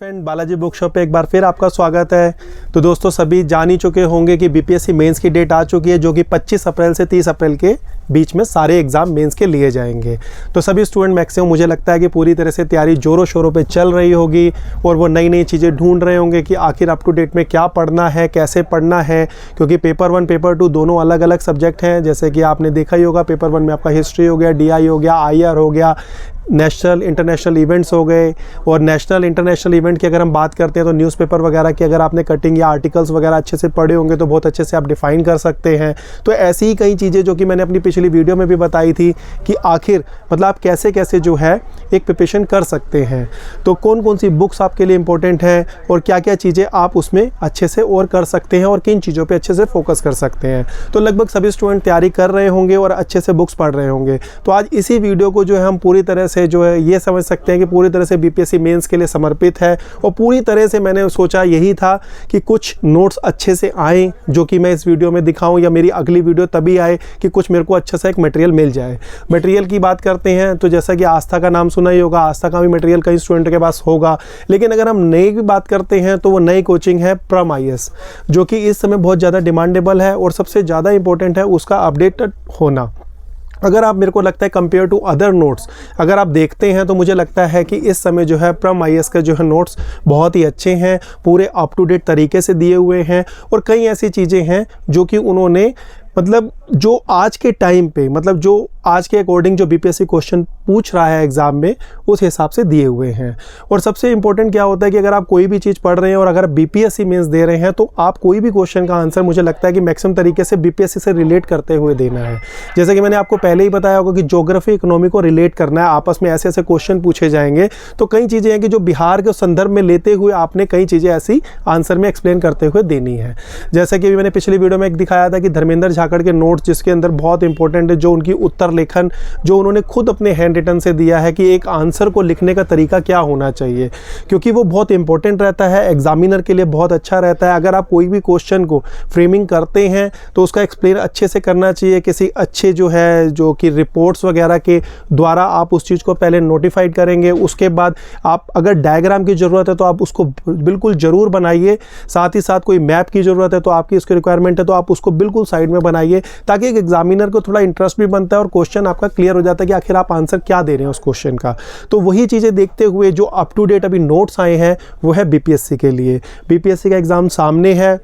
Friend, Balaji book shop पे एक बार फिर आपका स्वागत है। तो दोस्तों, सभी जान ही चुके होंगे कि बीपीएससी मेंस की डेट आ चुकी है, जो कि 25 अप्रैल से 30 अप्रैल के बीच में सारे एग्जाम मेंस के लिए जाएंगे। तो सभी स्टूडेंट मैक्सिमम मुझे लगता है कि पूरी तरह से तैयारी जोरों शोरों पे चल रही होगी और वो नई नई चीज़ें ढूंढ रहे होंगे कि आखिर अप टू डेट में क्या पढ़ना है, कैसे पढ़ना है, क्योंकि पेपर 1 पेपर 2 दोनों अलग अलग सब्जेक्ट हैं। जैसे कि आपने देखा ही होगा, पेपर 1 में आपका हिस्ट्री हो गया, डीआई हो गया, आईआर हो गया, नेशनल इंटरनेशनल इवेंट्स हो गए। और नेशनल इंटरनेशनल इवेंट की अगर हम बात करते हैं तो न्यूज़पेपर वगैरह की अगर आपने कटिंग या आर्टिकल्स वगैरह अच्छे से पढ़े होंगे तो बहुत अच्छे से आप डिफाइन कर सकते हैं। तो ऐसी ही कई चीज़ें जो कि मैंने अपनी पिछली वीडियो में भी बताई थी कि आखिर मतलब आप कैसे कैसे जो है एक प्रिपरेशन कर सकते हैं। तो कौन कौन सी बुक्स आपके लिए इंपॉर्टेंट हैं और क्या क्या चीज़ें आप उसमें अच्छे से और कर सकते हैं और किन चीज़ों पर अच्छे से फोकस कर सकते हैं। तो लगभग सभी स्टूडेंट तैयारी कर रहे होंगे और अच्छे से बुक्स पढ़ रहे होंगे। तो आज इसी वीडियो को जो है हम पूरी तरह से जो है ये समझ सकते हैं कि पूरी तरह से बीपीएससी मेंस के लिए समर्पित है। और पूरी तरह से मैंने सोचा यही था कि कुछ नोट्स अच्छे से आए जो कि मैं इस वीडियो में दिखाऊं, या मेरी अगली वीडियो तभी आए कि कुछ मेरे को अच्छा सा एक मटेरियल मिल जाए। मटेरियल की बात करते हैं तो जैसा कि आस्था का नाम सुना ही होगा, आस्था का भी मटेरियल कई स्टूडेंट के पास होगा। लेकिन अगर हम नई की बात करते हैं तो वो नई कोचिंग है प्रम आईएएस, जो कि इस समय बहुत ज़्यादा डिमांडेबल है और सबसे ज़्यादा इंपॉर्टेंट है उसका अपडेटेड होना। अगर आप, मेरे को लगता है कंपेयर टू अदर नोट्स अगर आप देखते हैं तो मुझे लगता है कि इस समय जो है प्रम आईएएस के जो है नोट्स बहुत ही अच्छे हैं, पूरे अप टू डेट तरीके से दिए हुए हैं। और कई ऐसी चीज़ें हैं जो कि उन्होंने मतलब जो आज के टाइम पे मतलब जो आज के अकॉर्डिंग जो बीपीएससी क्वेश्चन पूछ रहा है एग्ज़ाम में उस हिसाब से दिए हुए हैं। और सबसे इंपॉर्टेंट क्या होता है कि अगर आप कोई भी चीज़ पढ़ रहे हैं और अगर बीपीएससी मेंस दे रहे हैं तो आप कोई भी क्वेश्चन का आंसर मुझे लगता है कि मैक्सिमम तरीके से बीपीएससी से रिलेट करते हुए देना है। जैसे कि मैंने आपको पहले ही बताया होगा कि ज्योग्राफी इकोनॉमी को रिलेट करना है, आपस में ऐसे ऐसे क्वेश्चन पूछे जाएंगे। तो कई चीज़ें हैं कि जो बिहार के संदर्भ में लेते हुए आपने कई चीज़ें ऐसी आंसर में एक्सप्लेन करते हुए देनी है। जैसे कि मैंने पिछली वीडियो में एक दिखाया था कि धर्मेंद्र झाकड़ के नोट्स, जिसके अंदर बहुत इंपॉर्टेंट है जो उनकी उत्तर लेखन जो उन्होंने खुद अपने हैंड रिटन से दिया है कि एक आंसर को लिखने का तरीका क्या होना चाहिए, क्योंकि वो बहुत इंपॉर्टेंट रहता है, एग्जामिनर के लिए बहुत अच्छा रहता है। अगर आप कोई भी क्वेश्चन को फ्रेमिंग करते हैं तो उसका एक्सप्लेन अच्छे से करना चाहिए, किसी अच्छे जो है जो कि रिपोर्ट्स वगैरह के द्वारा आप उस चीज़ को पहले नोटिफाइड करेंगे। उसके बाद आप अगर डायग्राम की ज़रूरत है तो आप उसको बिल्कुल ज़रूर बनाइए। साथ ही साथ कोई मैप की ज़रूरत है तो आपकी उसकी रिक्वायरमेंट है तो आप उसको बिल्कुल साइड में बनाइए, ताकि एक एग्जामिनर को थोड़ा इंटरेस्ट भी बनता है और क्वेश्चन आपका क्लियर हो जाता है कि आखिर आप आंसर क्या दे रहे हैं उस क्वेश्चन का। तो वही चीज़ें देखते हुए जो अप टू डेट अभी नोट्स आए हैं वो है बीपीएससी के लिए। बीपीएससी का एग्ज़ाम सामने है,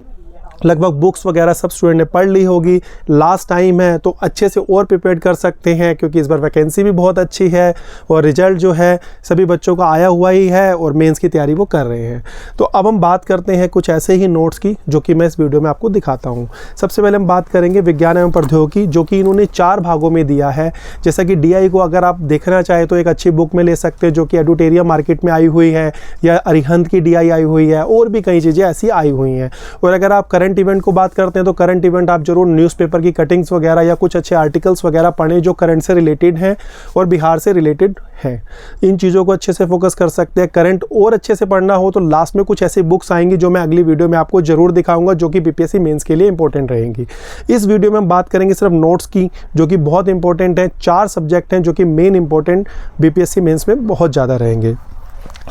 लगभग बुक्स वगैरह सब स्टूडेंट ने पढ़ ली होगी, लास्ट टाइम है तो अच्छे से और प्रिपेयर कर सकते हैं, क्योंकि इस बार वैकेंसी भी बहुत अच्छी है और रिजल्ट जो है सभी बच्चों का आया हुआ ही है और मेंस की तैयारी वो कर रहे हैं। तो अब हम बात करते हैं कुछ ऐसे ही नोट्स की जो कि मैं इस वीडियो में आपको दिखाता हूँ। सबसे पहले हम बात करेंगे विज्ञान एवं प्रौद्योगिकी, जो कि इन्होंने 4 भागों में दिया है। जैसा कि डीआई को अगर आप देखना चाहें तो एक अच्छी बुक में ले सकते हैं जो कि एडुटेरिया मार्केट में आई हुई है, या अरिहंत की डीआई आई हुई है, और भी कई चीज़ें ऐसी आई हुई हैं। और अगर आप करंट इवेंट को बात करते हैं तो करंट इवेंट आप जरूर न्यूज़पेपर की कटिंग्स वगैरह या कुछ अच्छे आर्टिकल्स वगैरह पढ़ें जो करंट से रिलेटेड हैं और बिहार से रिलेटेड हैं। इन चीज़ों को अच्छे से फोकस कर सकते हैं। करंट और अच्छे से पढ़ना हो तो लास्ट में कुछ ऐसी बुक्स आएंगी जो मैं अगली वीडियो में आपको जरूर दिखाऊंगा, जो कि बीपीएससी मेंस के लिए इंपॉर्टेंट रहेंगी। इस वीडियो में हम बात करेंगे सिर्फ नोट्स की, जो कि बहुत इंपॉर्टेंट है। 4 सब्जेक्ट हैं जो कि मेन इंपॉर्टेंट बीपीएससी मेंस में बहुत ज़्यादा रहेंगे।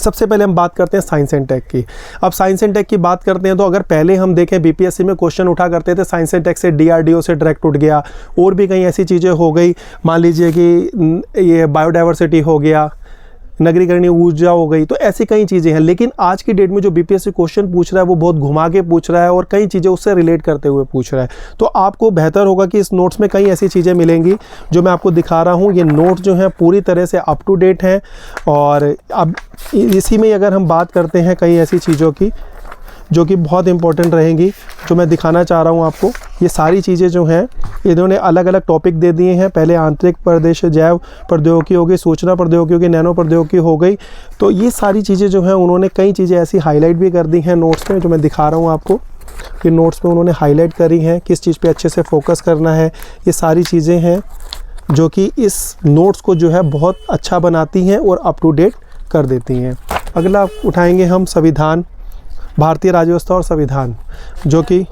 सबसे पहले हम बात करते हैं साइंस एंड टेक की। अब साइंस एंड टेक की बात करते हैं तो अगर पहले हम देखें बीपीएससी में क्वेश्चन उठा करते थे साइंस एंड टेक से, डीआरडीओ से डायरेक्ट उठ गया, और भी कई ऐसी चीज़ें हो गई। मान लीजिए कि ये बायोडाइवर्सिटी हो गया, नगरीकरणीय ऊर्जा हो गई, तो ऐसी कई चीज़ें हैं। लेकिन आज की डेट में जो बीपीएससी क्वेश्चन पूछ रहा है वो बहुत घुमा के पूछ रहा है और कई चीज़ें उससे रिलेट करते हुए पूछ रहा है। तो आपको बेहतर होगा कि इस नोट्स में कई ऐसी चीज़ें मिलेंगी जो मैं आपको दिखा रहा हूँ। ये नोट्स जो हैं पूरी तरह से अप टू डेट हैं। और अब इसी में अगर हम बात करते हैं कई ऐसी चीज़ों की जो कि बहुत इंपॉर्टेंट रहेंगी, जो मैं दिखाना चाह रहा हूँ आपको। ये सारी चीज़ें जो हैं इन्होंने अलग अलग टॉपिक दे दिए हैं। पहले आंतरिक प्रदेश जैव प्रौद्योगिकी हो गई, सूचना प्रौद्योगिकी हो गई, नैनो प्रौद्योगिकी हो गई। तो ये सारी चीज़ें जो हैं उन्होंने कई चीज़ें ऐसी हाईलाइट भी कर दी हैं नोट्स में, जो मैं दिखा रहा हूँ आपको। कि नोट्स में उन्होंने हाईलाइट करी हैं, किस चीज़ पे अच्छे से फोकस करना है। ये सारी चीज़ें हैं जो कि इस नोट्स को जो है बहुत अच्छा बनाती हैं और अप टू डेट कर देती हैं। अगला उठाएंगे हम संविधान, भारतीय राज्य व्यवस्था और संविधान, जो कि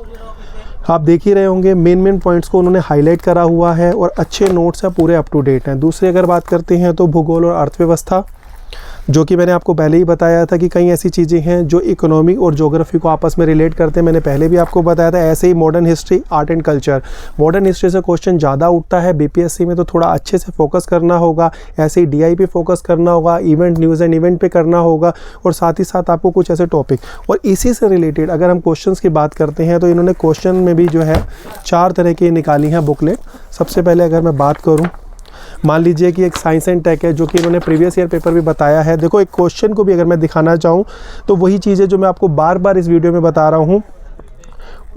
आप देख ही रहे होंगे मेन पॉइंट्स को उन्होंने हाईलाइट करा हुआ है और अच्छे नोट्स हैं, पूरे अप टू डेट हैं। दूसरी अगर बात करते हैं तो भूगोल और अर्थव्यवस्था, जो कि मैंने आपको पहले ही बताया था कि कई ऐसी चीज़ें हैं जो इकोनॉमी और ज्योग्राफी को आपस में रिलेट करते हैं। मैंने पहले भी आपको बताया था। ऐसे ही modern history, art and culture, modern history से क्वेश्चन ज़्यादा उठता है बीपीएससी में, तो थोड़ा अच्छे से फोकस करना होगा। ऐसे ही डीआई पे फोकस करना होगा, इवेंट, न्यूज़ एंड इवेंट पे करना होगा, और साथ ही साथ आपको कुछ ऐसे टॉपिक। और इसी से रिलेटेड अगर हम क्वेश्चंस की बात करते हैं तो इन्होंने क्वेश्चन में भी जो है 4 तरह की निकाली हैं बुकलेट। सबसे पहले अगर मैं बात करूं, मान लीजिए कि एक साइंस एंड टेक है, जो कि इन्होंने प्रीवियस ईयर पेपर भी बताया है। देखो, एक क्वेश्चन को भी अगर मैं दिखाना चाहूँ तो वही चीज़ें जो मैं आपको बार बार इस वीडियो में बता रहा हूँ,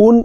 उन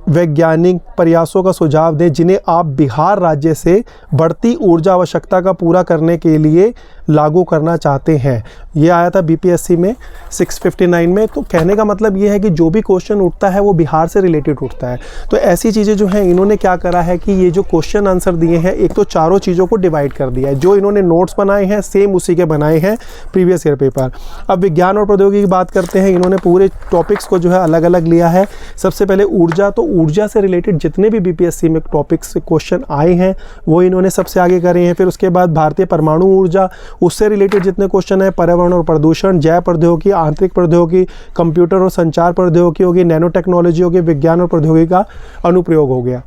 वैज्ञानिक प्रयासों का सुझाव दें जिन्हें आप बिहार राज्य से बढ़ती ऊर्जा आवश्यकता का पूरा करने के लिए लागू करना चाहते हैं। ये आया था बीपीएससी में 659 में। तो कहने का मतलब ये है कि जो भी क्वेश्चन उठता है वो बिहार से रिलेटेड उठता है। तो ऐसी चीज़ें जो हैं, इन्होंने क्या करा है कि ये जो क्वेश्चन आंसर दिए हैं, एक तो चारों चीज़ों को डिवाइड कर दिया है। जो इन्होंने नोट्स बनाए हैं सेम उसी के बनाए हैं प्रीवियस ईयर पेपर। अब विज्ञान और प्रौद्योगिकी की बात करते हैं। इन्होंने पूरे टॉपिक्स को जो है अलग अलग लिया है। सबसे पहले ऊर्जा, तो ऊर्जा से रिलेटेड जितने भी बीपीएससी में टॉपिक्स से क्वेश्चन आए हैं वो इन्होंने सबसे आगे करे हैं। फिर उसके बाद भारतीय परमाणु ऊर्जा, उससे रिलेटेड जितने क्वेश्चन है, पर्यावरण और प्रदूषण, जैव प्रौद्योगिकी, आंतरिक प्रौद्योगिकी, कंप्यूटर और संचार प्रौद्योगिकी होगी, नैनो टेक्नोलॉजी होगी, विज्ञान और प्रौद्योगिकी का अनुप्रयोग हो गया।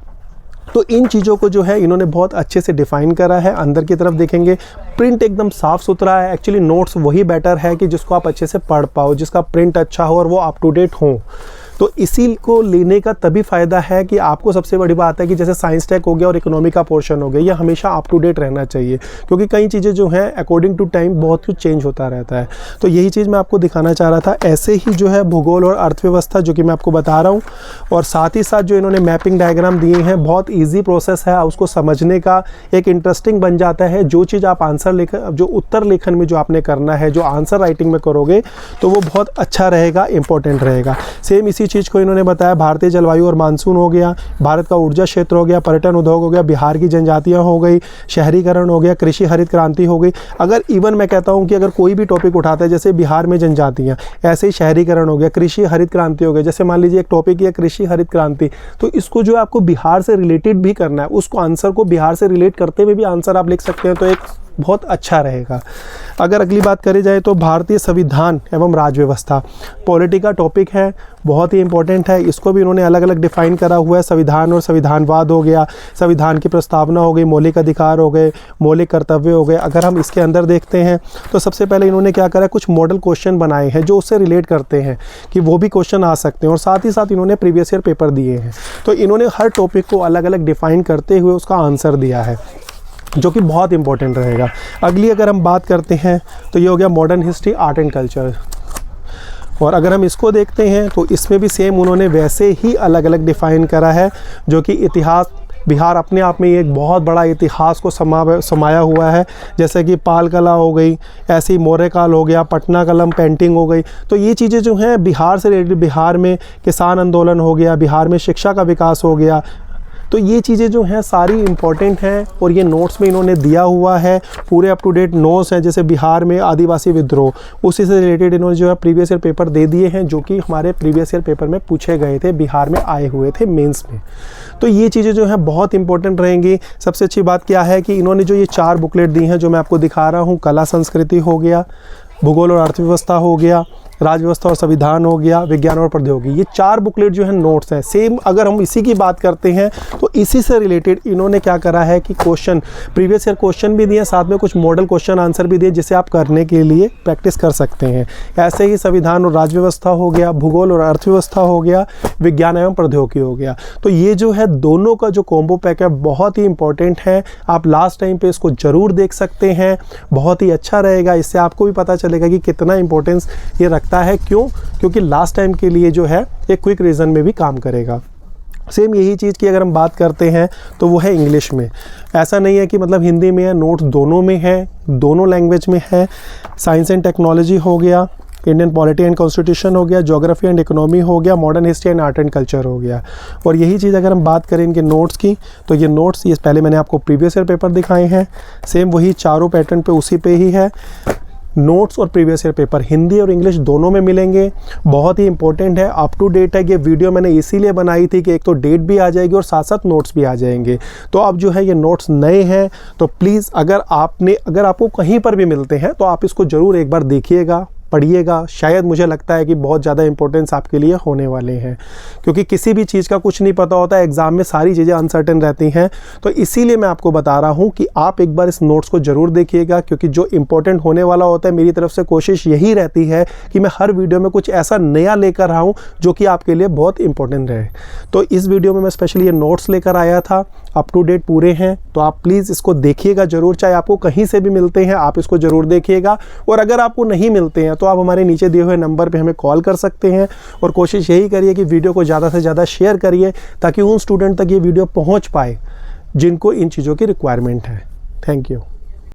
तो इन चीज़ों को जो है इन्होंने बहुत अच्छे से डिफाइन करा है। अंदर की तरफ देखेंगे, प्रिंट एकदम साफ़ सुथरा है। एक्चुअली नोट्स वही बेटर है कि जिसको आप अच्छे से पढ़ पाओ, जिसका प्रिंट अच्छा हो और वो अप टू डेट हो। तो इसी को लेने का तभी फ़ायदा है कि आपको सबसे बड़ी बात है कि जैसे साइंस टेक हो गया और इकोनॉमी का पोर्शन हो गया, ये हमेशा अप टू डेट रहना चाहिए, क्योंकि कई चीज़ें जो हैं अकॉर्डिंग टू टाइम बहुत कुछ चेंज होता रहता है। तो यही चीज़ मैं आपको दिखाना चाह रहा था। ऐसे ही जो है भूगोल और अर्थव्यवस्था, जो कि मैं आपको बता रहा हूँ, और साथ ही साथ जो इन्होंने मैपिंग डायग्राम दिए हैं, बहुत ईजी प्रोसेस है, उसको समझने का एक इंटरेस्टिंग बन जाता है। जो चीज़ आप आंसर लेखन, जो उत्तर लेखन में जो आपने करना है, जो आंसर राइटिंग में करोगे, तो वो बहुत अच्छा रहेगा, इंपॉर्टेंट रहेगा। सेम इसी चीज़ को इन्होंने बताया। भारतीय जलवायु और मानसून हो गया, भारत का ऊर्जा क्षेत्र हो गया, पर्यटन उद्योग हो गया, बिहार की जनजातियां हो गई, शहरीकरण हो गया, कृषि हरित क्रांति हो गई। अगर इवन मैं कहता हूं कि अगर कोई भी टॉपिक उठाता है, जैसे बिहार में जनजातियां, ऐसे ही शहरीकरण हो गया, कृषि हरित क्रांति हो गया। जैसे मान लीजिए एक टॉपिक है कृषि हरित क्रांति, तो इसको जो है आपको बिहार से रिलेटेड भी करना है, उसको आंसर को बिहार से रिलेट करते हुए भी आंसर आप लिख सकते हैं, तो एक बहुत अच्छा रहेगा। अगर अगली बात करी जाए तो भारतीय संविधान एवं राज्य व्यवस्था, पॉलिटी का टॉपिक है, बहुत ही इंपॉर्टेंट है। इसको भी इन्होंने अलग अलग डिफाइन करा हुआ है। संविधान और संविधानवाद हो गया, संविधान की प्रस्तावना हो गई, मौलिक अधिकार हो गए, मौलिक कर्तव्य हो गए। अगर हम इसके अंदर देखते हैं तो सबसे पहले इन्होंने क्या करा, कुछ मॉडल क्वेश्चन बनाए हैं जो उससे रिलेट करते हैं कि वो भी क्वेश्चन आ सकते हैं, और साथ ही साथ इन्होंने प्रीवियस ईयर पेपर दिए हैं। तो इन्होंने हर टॉपिक को अलग अलग डिफाइन करते हुए उसका आंसर दिया है, जो कि बहुत इंपॉर्टेंट रहेगा। अगली अगर हम बात करते हैं तो ये हो गया modern history, art and culture. और अगर हम इसको देखते हैं तो इसमें भी सेम उन्होंने वैसे ही अलग अलग डिफ़ाइन करा है, जो कि इतिहास, बिहार अपने आप में एक बहुत बड़ा इतिहास को समाया हुआ है। जैसे कि पाल कला हो गई, ऐसे ही मौर्य काल हो गया, पटना कलम पेंटिंग हो गई। तो ये चीज़ें जो हैं बिहार से रिलेटेड, बिहार में किसान आंदोलन हो गया, बिहार में शिक्षा का विकास हो गया। तो ये चीज़ें जो हैं सारी इम्पॉर्टेंट हैं, और ये नोट्स में इन्होंने दिया हुआ है, पूरे अप टू डेट नोट्स हैं। जैसे बिहार में आदिवासी विद्रोह, उसी से रिलेटेड इन्होंने जो है प्रीवियस ईयर पेपर दे दिए हैं, जो कि हमारे प्रीवियस ईयर पेपर में पूछे गए थे, बिहार में आए हुए थे मेंस में। तो ये चीज़ें जो हैं बहुत इंपॉर्टेंट रहेंगी। सबसे अच्छी बात क्या है कि इन्होंने जो ये 4 बुकलेट दी हैं, जो मैं आपको दिखा रहा हूँ, कला संस्कृति हो गया, भूगोल और अर्थव्यवस्था हो गया, राज्य व्यवस्था और संविधान हो गया, विज्ञान और प्रौद्योगिकी, ये 4 बुकलेट जो है नोट्स हैं। सेम अगर हम इसी की बात करते हैं तो इसी से रिलेटेड इन्होंने क्या करा है कि क्वेश्चन, प्रीवियस ईयर क्वेश्चन भी दिए, साथ में कुछ मॉडल क्वेश्चन आंसर भी दिए, जिसे आप करने के लिए प्रैक्टिस कर सकते हैं। ऐसे ही संविधान और राज्य व्यवस्था हो गया, भूगोल और अर्थव्यवस्था हो गया, विज्ञान एवं प्रौद्योगिकी हो गया। तो ये जो है दोनों का जो कॉम्बो पैक है बहुत ही इंपॉर्टेंट है। आप लास्ट टाइम पे इसको ज़रूर देख सकते हैं, बहुत ही अच्छा रहेगा। इससे आपको भी पता चलेगा कि कितना इंपॉर्टेंस ये रखता है। क्यों? क्योंकि लास्ट टाइम के लिए जो है एक क्विक रीजन में भी काम करेगा। सेम यही चीज़ की अगर हम बात करते हैं तो वो है इंग्लिश में। ऐसा नहीं है कि मतलब हिंदी में है, नोट्स दोनों में है, दोनों लैंग्वेज में है। साइंस एंड टेक्नोलॉजी हो गया, इंडियन पॉलिटी एंड कॉन्स्टिट्यूशन हो गया, ज्योग्राफी एंड इकोनॉमी हो गया, modern history and art and culture हो गया। और यही चीज़ अगर हम बात करें इनके नोट्स की, तो ये नोट्स, ये पहले मैंने आपको प्रीवियस ईयर पेपर दिखाए हैं, सेम वही चारों पैटर्न पे उसी पे ही है। नोट्स और प्रीवियस ईयर पेपर हिंदी और इंग्लिश दोनों में मिलेंगे। बहुत ही इंपॉर्टेंट है, अप टू डेट है। ये वीडियो मैंने इसीलिए बनाई थी कि एक तो डेट भी आ जाएगी और साथ साथ नोट्स भी आ जाएंगे। तो अब जो है ये नोट्स नए हैं, तो प्लीज़ अगर आपको कहीं पर भी मिलते हैं तो आप इसको ज़रूर एक बार देखिएगा, पढ़िएगा। शायद मुझे लगता है कि बहुत ज़्यादा इंपॉर्टेंस आपके लिए होने वाले हैं, क्योंकि किसी भी चीज़ का कुछ नहीं पता होता है, एग्ज़ाम में सारी चीज़ें अनसर्टेन रहती हैं। तो इसीलिए मैं आपको बता रहा हूँ कि आप एक बार इस नोट्स को ज़रूर देखिएगा, क्योंकि जो इंपॉर्टेंट होने वाला होता है, मेरी तरफ से कोशिश यही रहती है कि मैं हर वीडियो में कुछ ऐसा नया लेकर आऊँ जो कि आपके लिए बहुत इंपॉर्टेंट रहे। तो इस वीडियो में मैं स्पेशली ये नोट्स लेकर आया था, अप टू डेट पूरे हैं। तो आप प्लीज़ इसको देखिएगा ज़रूर, चाहे आपको कहीं से भी मिलते हैं आप इसको ज़रूर देखिएगा। और अगर आपको नहीं मिलते हैं तो आप हमारे नीचे दिए हुए नंबर पे हमें कॉल कर सकते हैं। और कोशिश यही करिए कि वीडियो को ज़्यादा से ज़्यादा शेयर करिए, ताकि उन स्टूडेंट तक ये वीडियो पहुंच पाए जिनको इन चीज़ों की रिक्वायरमेंट है। Thank you.